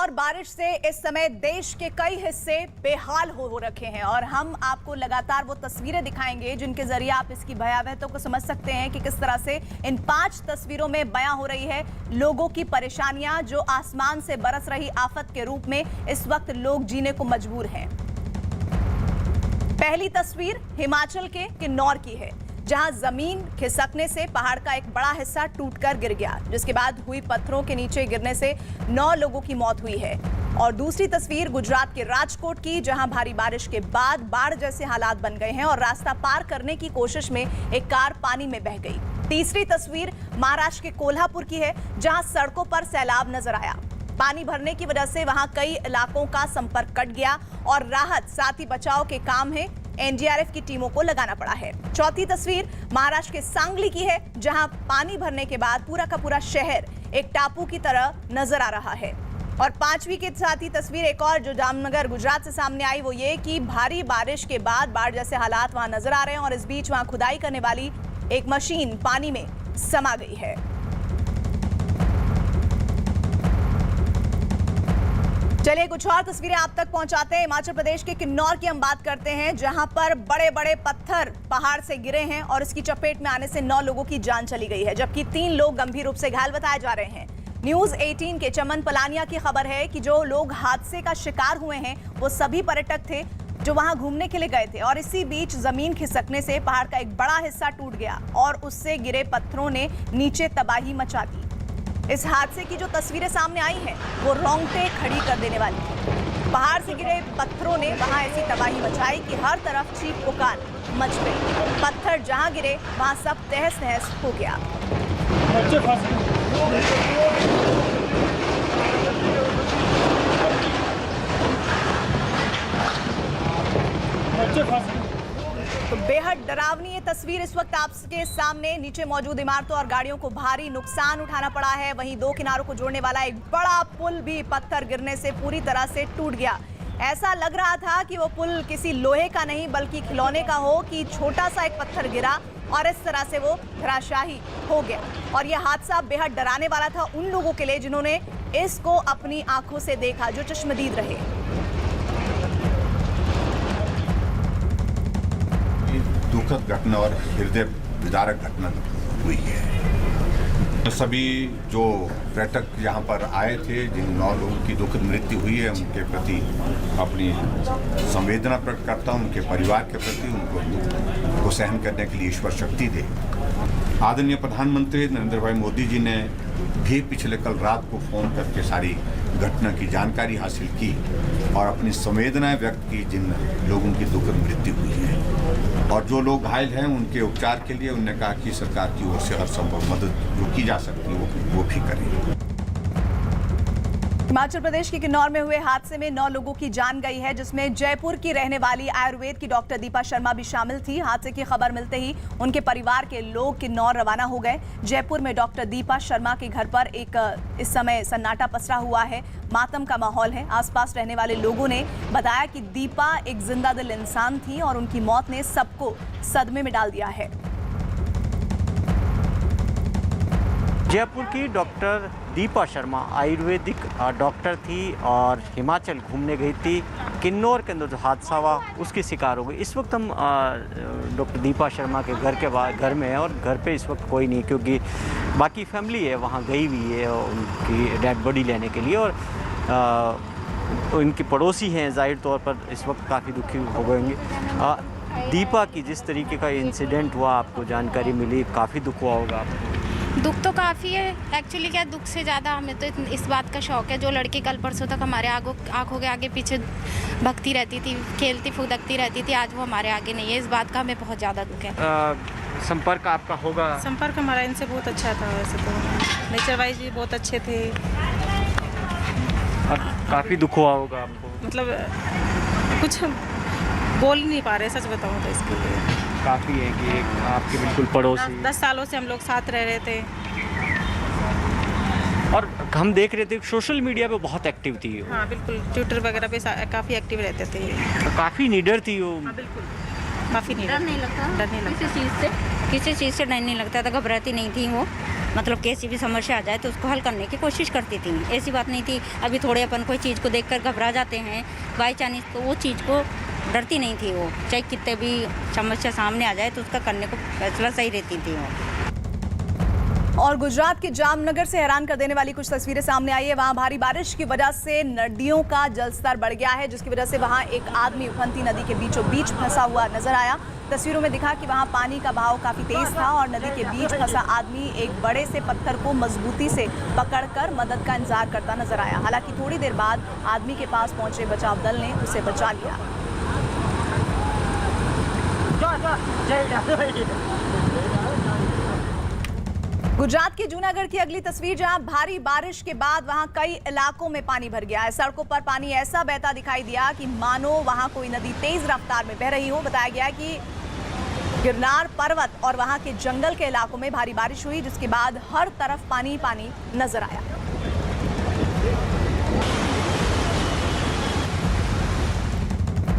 और बारिश से इस समय देश के कई हिस्से बेहाल हो रखे हैं और हम आपको लगातार वो तस्वीरें दिखाएंगे जिनके जरिए आप इसकी भयावहता को समझ सकते हैं कि किस तरह से इन 5 तस्वीरों में बयां हो रही है लोगों की परेशानियां जो आसमान से बरस रही आफत के रूप में इस वक्त लोग जीने को मजबूर हैं। पहली तस्वीर हिमाचल के किन्नौर की है, जहां जमीन खिसकने से पहाड़ का एक बड़ा हिस्सा टूटकर गिर गया, जिसके बाद हुई पत्थरों के नीचे गिरने से 9 लोगों की मौत हुई है। और दूसरी तस्वीर गुजरात के राजकोट की, जहां भारी बारिश के बाद बाढ़ जैसे हालात बन गए हैं और रास्ता पार करने की कोशिश में एक कार पानी में बह गई। तीसरी तस्वीर महाराष्ट्र के कोल्हापुर की है, जहां सड़कों पर सैलाब नजर आया। पानी भरने की वजह से वहां कई इलाकों का संपर्क कट गया और राहत साथ ही बचाव के काम है एनडीआरएफ की टीमों को लगाना पड़ा है। चौथी तस्वीर महाराष्ट्र के सांगली की है, जहां पानी भरने के बाद पूरा का पूरा शहर एक टापू की तरह नजर आ रहा है। और पांचवी के साथ ही तस्वीर एक और जो जामनगर गुजरात से सामने आई, वो ये कि भारी बारिश के बाद बाढ़ जैसे हालात वहां नजर आ रहे हैं और इस बीच वहां खुदाई करने वाली एक मशीन पानी में समा गई है। चलिए कुछ और तस्वीरें आप तक पहुंचाते हैं। हिमाचल प्रदेश के किन्नौर की हम बात करते हैं, जहां पर बड़े बड़े पत्थर पहाड़ से गिरे हैं और इसकी चपेट में आने से 9 लोगों की जान चली गई है, जबकि 3 लोग गंभीर रूप से घायल बताए जा रहे हैं। न्यूज 18 के चमन पलानिया की खबर है कि जो लोग हादसे का शिकार हुए हैं वो सभी पर्यटक थे जो वहां घूमने के लिए गए थे और इसी बीच जमीन खिसकने से पहाड़ का एक बड़ा हिस्सा टूट गया और उससे गिरे पत्थरों ने नीचे तबाही मचा दी। इस हादसे की जो तस्वीरें सामने आई हैं वो रोंगटे खड़ी कर देने वाली है। पहाड़ से गिरे पत्थरों ने वहां ऐसी तबाही मचाई कि हर तरफ चीख पुकार मच गई। पत्थर जहां गिरे वहां सब तहस नहस हो गया। तो बेहद डरावनी ये तस्वीर इस वक्त आपके सामने। नीचे मौजूद इमारतों और गाड़ियों को भारी नुकसान उठाना पड़ा है। वहीं 2 किनारों को जोड़ने वाला एक बड़ा पुल भी पत्थर गिरने से पूरी तरह से टूट गया। ऐसा लग रहा था कि वो पुल किसी लोहे का नहीं बल्कि खिलौने का हो, कि छोटा सा एक पत्थर गिरा और इस तरह से वो धराशाही हो गया। और यह हादसा बेहद डराने वाला था उन लोगों के लिए जिन्होंने इसको अपनी आंखों से देखा, जो चश्मदीद रहे। दुखद घटना और हृदय विदारक घटना हुई है। सभी जो पर्यटक यहाँ पर आए थे, जिन 9 लोगों की दुखद मृत्यु हुई है, उनके प्रति अपनी संवेदना प्रकट करता हूँ। उनके परिवार के प्रति उनको सहन करने के लिए ईश्वर शक्ति दे। आदरणीय प्रधानमंत्री नरेंद्र भाई मोदी जी ने भी पिछले कल रात को फ़ोन करके सारी घटना की जानकारी हासिल की और अपनी संवेदनाएं व्यक्त की जिन लोगों की दुखद मृत्यु हुई है। और जो लोग घायल हैं उनके उपचार के लिए उन्होंने कहा कि सरकार की ओर से हर संभव मदद जो की जा सकती है वो भी करें। हिमाचल प्रदेश के किन्नौर में हुए हादसे में 9 लोगों की जान गई है, जिसमें जयपुर की रहने वाली आयुर्वेद की डॉक्टर दीपा शर्मा भी शामिल थी। हादसे की खबर मिलते ही उनके परिवार के लोग किन्नौर रवाना हो गए। जयपुर में डॉक्टर दीपा शर्मा के घर पर इस समय सन्नाटा पसरा हुआ है, मातम का माहौल है। आसपास रहने वाले लोगों ने बताया कि दीपा एक जिंदा दिल इंसान थी और उनकी मौत ने सबको सदमे में डाल दिया है। जयपुर की डॉक्टर दीपा शर्मा आयुर्वेदिक डॉक्टर थी और हिमाचल घूमने गई थी। किन्नौर के अंदर जो हादसा हुआ उसकी शिकार हो गई। इस वक्त हम डॉक्टर दीपा शर्मा के घर में हैं और घर पे इस वक्त कोई नहीं, क्योंकि बाकी फैमिली है वहाँ गई हुई है उनकी डेड बॉडी लेने के लिए। और इनकी पड़ोसी हैं, जाहिर तौर पर इस वक्त काफ़ी दुखी हो गए होंगे। दीपा की जिस तरीके का इंसिडेंट हुआ, आपको जानकारी मिली, काफ़ी दुख हुआ होगा आपको? दुख तो काफ़ी है। एक्चुअली क्या, दुख से ज़्यादा हमें तो इस बात का शौक है, जो लड़की कल परसों तक हमारे आंखों के आगे पीछे भगती रहती थी, खेलती फुदकती रहती थी, आज वो हमारे आगे नहीं है। इस बात का हमें बहुत ज़्यादा दुख है। संपर्क आपका होगा? संपर्क हमारा इनसे बहुत अच्छा था। वैसे तो नेचर वाइज भी बहुत अच्छे थे। और काफ़ी दुख हुआ होगा आपको? मतलब कुछ बोल नहीं पा रहे, सच बताऊँ तो इसके लिए काफ़ी है कि एक आपके बिल्कुल पड़ोसी। 10 सालों से हम लोग साथ रह रहे थे और हम देख रहे थे सोशल मीडिया पे बहुत एक्टिव थी वो। हाँ बिल्कुल, ट्विटर वगैरह पे काफ़ी एक्टिव रहते थे। काफ़ी नीडर थी वो। हाँ बिल्कुल, काफ़ी नीडर। डर नहीं लगता किसी चीज़ से, डर नहीं लगता था, घबराती नहीं थी वो। मतलब कैसी भी समस्या आ जाए तो उसको हल करने की कोशिश करती थी। ऐसी बात नहीं थी अभी थोड़े अपन कोई चीज़ को देखकर घबरा जाते हैं बाई चांस, तो वो चीज़ को डरती नहीं थी वो, चाहे कितने भी समस्या सामने आ जाए तो उसका करने को फैसला सही रहती थी वो। और गुजरात के जामनगर से हैरान कर देने वाली कुछ तस्वीरें सामने आई है। वहां भारी बारिश की वजह से नदियों का जलस्तर बढ़ गया है, जिसकी वजह से वहां एक आदमी उफनती नदी के बीचों बीच फंसा हुआ नजर आया। तस्वीरों में दिखा कि वहां पानी का बहाव काफी तेज था और नदी के बीच फंसा आदमी एक बड़े से पत्थर को मजबूती से पकड़कर मदद का इंतजार करता नजर आया। हालांकि थोड़ी देर बाद आदमी के पास पहुंचे बचाव दल ने उसे बचा लिया। गुजरात के जूनागढ़ की अगली तस्वीर, जहां भारी बारिश के बाद वहां कई इलाकों में पानी भर गया है। सड़कों पर पानी ऐसा बहता दिखाई दिया कि मानो वहां कोई नदी तेज रफ्तार में बह रही हो। बताया गया कि गिरनार पर्वत और वहां के जंगल के इलाकों में भारी बारिश हुई, जिसके बाद हर तरफ पानी पानी नजर आया।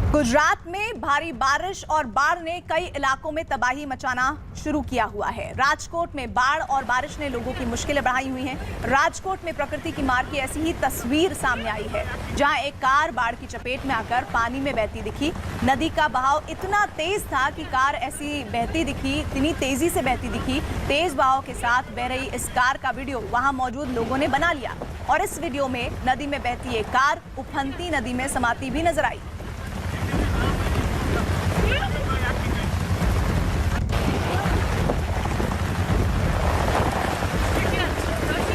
गुजरात में भारी बारिश और बाढ़ ने कई इलाकों में तबाही मचाना शुरू किया हुआ है। राजकोट में बाढ़ और बारिश ने लोगों की मुश्किलें बढ़ाई हुई हैं। राजकोट में प्रकृति की मार की ऐसी ही तस्वीर सामने आई है, जहां एक कार बाढ़ की चपेट में आकर पानी में बहती दिखी। नदी का बहाव इतना तेज था कि कार ऐसी बहती दिखी, इतनी तेजी से बहती दिखी। तेज बहाव के साथ बह रही इस कार का वीडियो वहां मौजूद लोगों ने बना लिया और इस वीडियो में नदी में बहती एक कार उफनती नदी में समाती भी नजर आई।